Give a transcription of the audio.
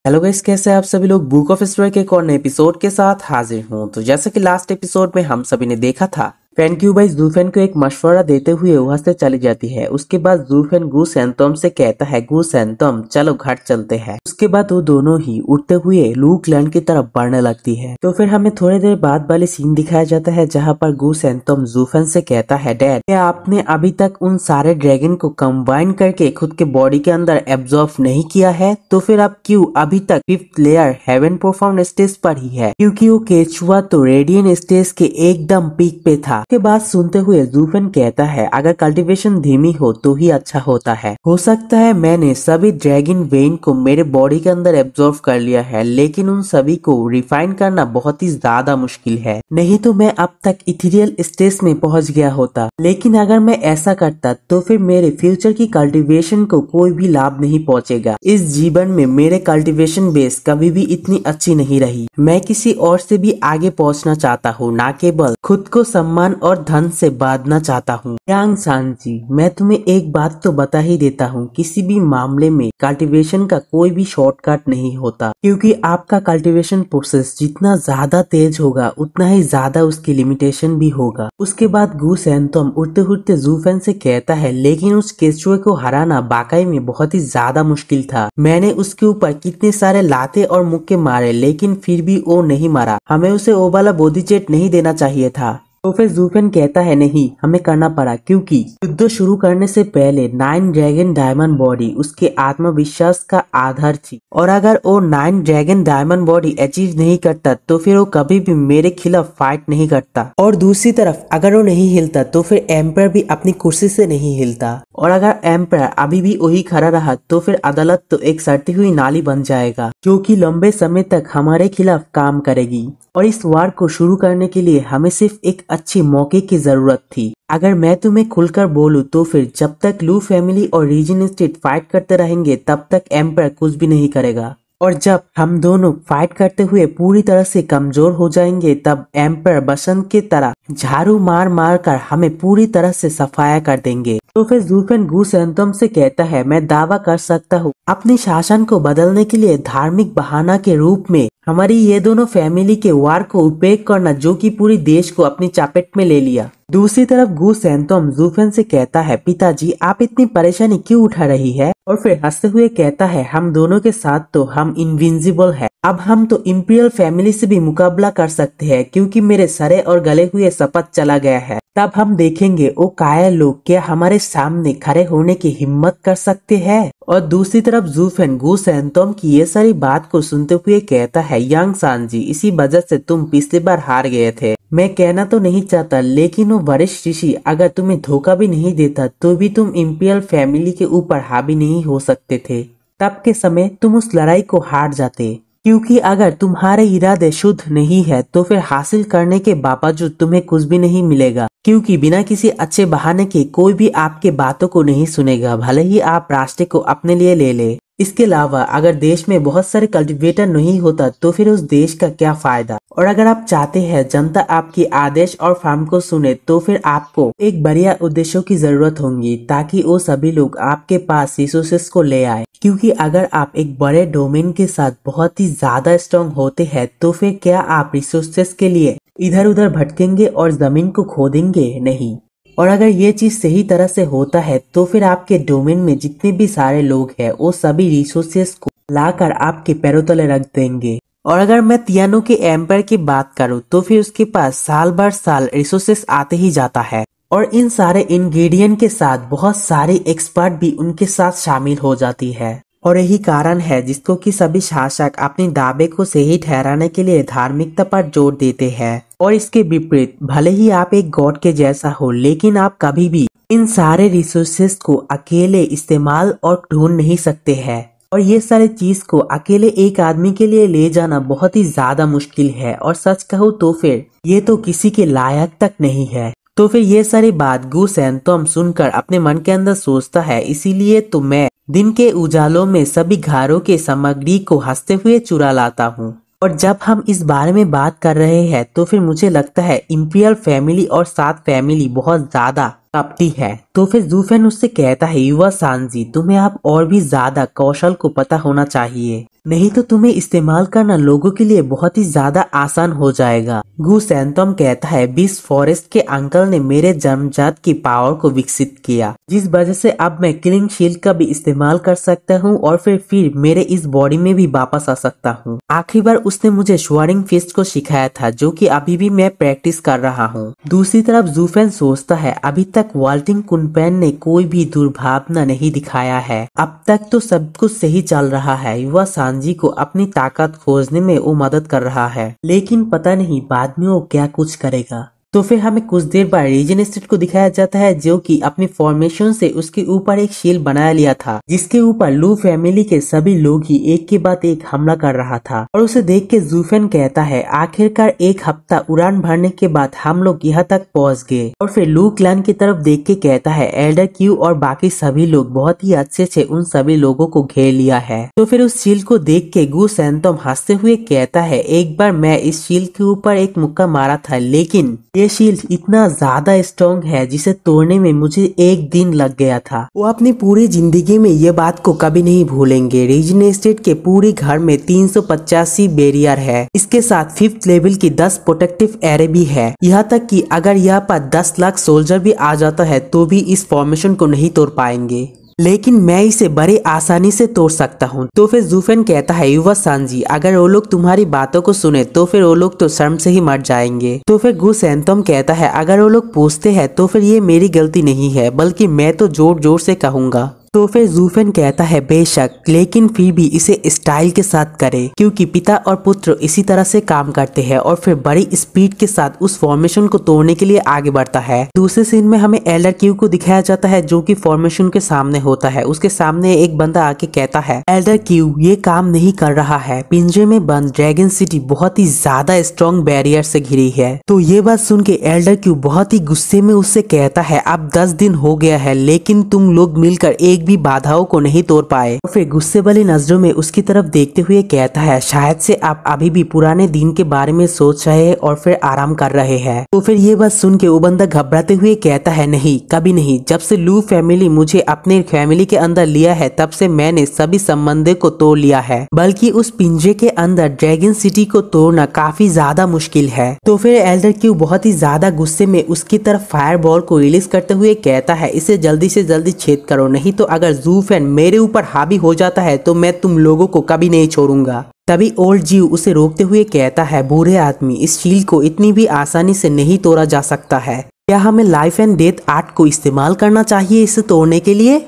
Hello guys, कैसे हैं आप सभी लोग। बुक ऑफ स्टोरी के एक और नए एपिसोड के साथ हाजिर हूँ। तो जैसे कि लास्ट एपिसोड में हम सभी ने देखा था, फेनक्यूबाई जूफेन को एक मशवरा देते हुए वहां से चली जाती है। उसके बाद जूफेन गू सैंतोम से कहता है, गू सैंतोम चलो घर चलते हैं। उसके बाद वो दोनों ही उड़ते हुए लू क्लैन की तरफ बढ़ने लगती है। तो फिर हमें थोड़ी देर बाद वाली सीन दिखाया जाता है जहाँ पर गू सैंतोम जूफेन से कहता है, डैड क्या आपने अभी तक उन सारे ड्रैगन को कंबाइन करके खुद के बॉडी के अंदर एब्जॉर्ब नहीं किया है? तो फिर आप क्यों अभी तक fifth layer heaven profound stage पर ही है? क्योंकि वो केचुआ तो रेडियन स्टेज के एकदम पीक पे था। के बाद सुनते हुए जूफेन कहता है, अगर कल्टीवेशन धीमी हो तो ही अच्छा होता है। हो सकता है मैंने सभी ड्रैगन वेन को मेरे बॉडी के अंदर एब्जॉर्ब कर लिया है, लेकिन उन सभी को रिफाइन करना बहुत ही ज्यादा मुश्किल है। नहीं तो मैं अब तक इथेरियल स्टेज में पहुंच गया होता। लेकिन अगर मैं ऐसा करता तो फिर मेरे फ्यूचर की कल्टीवेशन को कोई भी लाभ नहीं पहुंचेगा। इस जीवन में मेरे कल्टीवेशन बेस कभी भी इतनी अच्छी नहीं रही। मैं किसी और से भी आगे पहुंचना चाहता हूँ, ना केवल खुद को सम्मान और धन से बांधना चाहता हूँ। यांग सान जी, मैं तुम्हें एक बात तो बता ही देता हूँ, किसी भी मामले में कल्टीवेशन का कोई भी शॉर्टकट नहीं होता, क्योंकि आपका कल्टीवेशन प्रोसेस जितना ज्यादा तेज होगा उतना ही ज्यादा उसकी लिमिटेशन भी होगा। उसके बाद गू सैंतोम उड़ते उड़ते जूफेन से कहता है, लेकिन उस केचुए को हराना वाकई में बहुत ही ज्यादा मुश्किल था। मैंने उसके ऊपर कितने सारे लाते और मुक्के मारे, लेकिन फिर भी वो नहीं मरा। हमें उसे वो वाला बॉडी जेट नहीं देना चाहिए था। तो फिर जूफेन कहता है, नहीं हमें करना पड़ा, क्योंकि युद्ध शुरू करने से पहले 9 ड्रैगन डायमंड बॉडी उसके आत्मविश्वास का आधार थी, और अगर वो 9 ड्रैगन डायमंड बॉडी अचीव नहीं करता तो फिर वो कभी भी मेरे खिलाफ फाइट नहीं करता। और दूसरी तरफ अगर वो नहीं हिलता तो फिर एम्पायर भी अपनी कुर्सी से नहीं हिलता, और अगर एम्पायर अभी भी वही खड़ा रहा तो फिर अदालत तो एक सड़ती हुई नाली बन जाएगा, जो कि लंबे समय तक हमारे खिलाफ काम करेगी। और इस वार को शुरू करने के लिए हमें सिर्फ एक अच्छे मौके की जरूरत थी। अगर मैं तुम्हें खुलकर बोलूं तो फिर जब तक लू फैमिली और रीजन स्टेट फाइट करते रहेंगे तब तक एम्पायर कुछ भी नहीं करेगा, और जब हम दोनों फाइट करते हुए पूरी तरह से कमजोर हो जाएंगे तब एम्पायर बसंत की तरह झाड़ू मार मार कर हमें पूरी तरह से सफाया कर देंगे। तो फिर जूफेन गू सैंतोम से कहता है, मैं दावा कर सकता हूँ अपने शासन को बदलने के लिए धार्मिक बहाना के रूप में हमारी ये दोनों फैमिली के वार को उपयोग करना, जो कि पूरी देश को अपनी चपेट में ले लिया। दूसरी तरफ गू सैंतोम जूफेन से कहता है, पिताजी आप इतनी परेशानी क्यों उठा रही है? और फिर हंसते हुए कहता है, हम दोनों के साथ तो हम इनविंसिबल है। अब हम तो इंपीरियल फैमिली से भी मुकाबला कर सकते हैं, क्योंकि मेरे सरे और गले हुए शपथ चला गया है। तब हम देखेंगे वो कायर लोग क्या हमारे सामने खड़े होने की हिम्मत कर सकते हैं। और दूसरी तरफ जूफेन गू सैंतोम की ये सारी बात को सुनते हुए कहता है, यांग सान जी इसी वजह से तुम पिछली बार हार गए थे। मैं कहना तो नहीं चाहता, लेकिन वो वरिष्ठ ऋषि अगर तुम्हें धोखा भी नहीं देता तो भी तुम इंपीरियल फैमिली के ऊपर हावी नहीं हो सकते थे। तब के समय तुम उस लड़ाई को हार जाते, क्योंकि अगर तुम्हारे इरादे शुद्ध नहीं है तो फिर हासिल करने के बावजूद तुम्हें कुछ भी नहीं मिलेगा, क्योंकि बिना किसी अच्छे बहाने के कोई भी आपके बातों को नहीं सुनेगा, भले ही आप रास्ते को अपने लिए ले ले। इसके अलावा अगर देश में बहुत सारे कल्टीवेटर नहीं होता तो फिर उस देश का क्या फायदा। और अगर आप चाहते हैं जनता आपकी आदेश और फार्म को सुने तो फिर आपको एक बढ़िया उद्देश्यों की जरूरत होगी, ताकि वो सभी लोग आपके पास रिसोर्सेस को ले आए। क्योंकि अगर आप एक बड़े डोमेन के साथ बहुत ही ज्यादा स्ट्रॉन्ग होते हैं तो फिर क्या आप रिसोर्सेस के लिए इधर उधर भटकेंगे और जमीन को खोदेंगे? नहीं। और अगर ये चीज सही तरह से होता है तो फिर आपके डोमेन में जितने भी सारे लोग हैं वो सभी रिसोर्सेस को लाकर आपके पैरों तले रख देंगे। और अगर मैं तियानो के एम्पायर की बात करूं तो फिर उसके पास साल भर साल रिसोर्सेस आते ही जाता है, और इन सारे इंग्रेडिएंट के साथ बहुत सारी एक्सपर्ट भी उनके साथ शामिल हो जाती है। और यही कारण है जिसको कि सभी शासक अपने दावे को सही ठहराने के लिए धार्मिकता पर जोर देते हैं। और इसके विपरीत भले ही आप एक गॉड के जैसा हो, लेकिन आप कभी भी इन सारे रिसोर्सेस को अकेले इस्तेमाल और ढूंढ नहीं सकते हैं। और ये सारी चीज को अकेले एक आदमी के लिए ले जाना बहुत ही ज्यादा मुश्किल है, और सच कहूँ तो फिर ये तो किसी के लायक तक नहीं है। तो फिर ये सारी बात गू सैंतोम सुनकर अपने मन के अंदर सोचता है, इसीलिए तो मैं दिन के उजालों में सभी घरों के सामग्री को हंसते हुए चुरा लाता हूँ। और जब हम इस बारे में बात कर रहे हैं तो फिर मुझे लगता है इंपीरियल फैमिली और सात फैमिली बहुत ज्यादा कपटी है। तो फिर जूफेन उससे कहता है, युवा सांजी तुम्हें अब और भी ज्यादा कौशल को पता होना चाहिए। नहीं तो तुम्हें इस्तेमाल करना लोगों के लिए बहुत ही ज्यादा आसान हो जाएगा। गू सैंतोम कहता है बीस्ट फॉरेस्ट के अंकल ने मेरे जन्मजात की पावर को विकसित किया, जिस वजह से अब मैं किलिंग शील्ड का भी इस्तेमाल कर सकता हूँ और फिर मेरे इस बॉडी में भी वापस आ सकता हूँ। आखिरी बार उसने मुझे श्वारिंग फिस्ट को सिखाया था, जो कि अभी भी मैं प्रैक्टिस कर रहा हूँ। दूसरी तरफ जू फेन सोचता है अभी तक वाल्टिंग कुनपेन ने कोई भी दुर्भावना नहीं दिखाया है, अब तक तो सब कुछ सही चल रहा है। युवा सांजी को अपनी ताकत खोजने में वो मदद कर रहा है, लेकिन पता नहीं बाद में वो क्या कुछ करेगा। तो फिर हमें कुछ देर बाद रीजन स्टेट को दिखाया जाता है, जो कि अपनी फॉर्मेशन से उसके ऊपर एक शील्ड बनाया लिया था, जिसके ऊपर लू फैमिली के सभी लोग ही एक के बाद एक हमला कर रहा था। और उसे देख के जू फेन कहता है आखिरकार एक हफ्ता उड़ान भरने के बाद हम लोग यहाँ तक पहुँच गए। और फिर लू क्लैन की तरफ देख के कहता है एल्डर क्यू और बाकी सभी लोग बहुत ही अच्छे से उन सभी लोगों को घेर लिया है। तो फिर उस शील्ड को देख के गू सैंतोम हंसते हुए कहता है एक बार मैं इस शील्ड के ऊपर एक मुक्का मारा था, लेकिन ये शील्ड इतना ज्यादा स्ट्रॉन्ग है जिसे तोड़ने में मुझे एक दिन लग गया था। वो अपनी पूरी जिंदगी में ये बात को कभी नहीं भूलेंगे। रीजन स्टेट के पूरे घर में 385 बैरियर है, इसके साथ 5th लेवल की 10 प्रोटेक्टिव एरे भी है। यहाँ तक कि अगर यहाँ पर 10 लाख सोल्जर भी आ जाता है तो भी इस फॉर्मेशन को नहीं तोड़ पाएंगे, लेकिन मैं इसे बड़े आसानी से तोड़ सकता हूँ। तो फिर जू फेन कहता है युवा सांजी अगर वो लोग तुम्हारी बातों को सुने तो फिर वो लोग तो शर्म से ही मर जाएंगे। तो फिर गू सैंतोम कहता है अगर वो लोग पूछते हैं तो फिर ये मेरी गलती नहीं है, बल्कि मैं तो जोर जोर से कहूंगा। तो फिर जू फेन कहता है बेशक, लेकिन फिर भी इसे स्टाइल के साथ करे, क्योंकि पिता और पुत्र इसी तरह से काम करते हैं। और फिर बड़ी स्पीड के साथ उस फॉर्मेशन को तोड़ने के लिए आगे बढ़ता है। दूसरे सीन में हमें एल्डर क्यू को दिखाया जाता है, जो कि फॉर्मेशन के सामने होता है। उसके सामने एक बंदा आके कहता है एल्डर क्यू ये काम नहीं कर रहा है, पिंजरे में बंद ड्रैगन सिटी बहुत ही ज्यादा स्ट्रॉन्ग बैरियर से घिरी है। तो ये बात सुन के एल्डर क्यू बहुत ही गुस्से में उससे कहता है अब 10 दिन हो गया है, लेकिन तुम लोग मिलकर एक भी बाधाओं को नहीं तोड़ पाए। और फिर गुस्से वाली नजरों में उसकी तरफ देखते हुए कहता है शायद से आप अभी भी पुराने दिन के बारे में सोच रहे हैं और फिर आराम कर रहे हैं। तो फिर ये बात सुन के वो बंदा घबराते हुए कहता है नहीं, कभी नहीं। जब से लू फैमिली मुझे अपने फैमिली के अंदर लिया है तब से मैंने सभी संबंधों को तोड़ लिया है, बल्कि उस पिंजरे के अंदर ड्रैगन सिटी को तोड़ना काफी ज्यादा मुश्किल है। तो फिर एल्डर क्यू बहुत ही ज्यादा गुस्से में उसकी तरफ फायर बॉल को रिलीज करते हुए कहता है इसे जल्दी से जल्दी छेद करो, नहीं तो अगर जू फेन मेरे ऊपर हावी हो जाता है तो मैं तुम लोगों को कभी नहीं छोड़ूंगा। तभी ओल्ड जीव उसे रोकते हुए कहता है बूढ़े आदमी इस शील्ड को इतनी भी आसानी से नहीं तोड़ा जा सकता है, क्या हमें लाइफ एंड डेथ आर्ट को इस्तेमाल करना चाहिए इसे तोड़ने के लिए?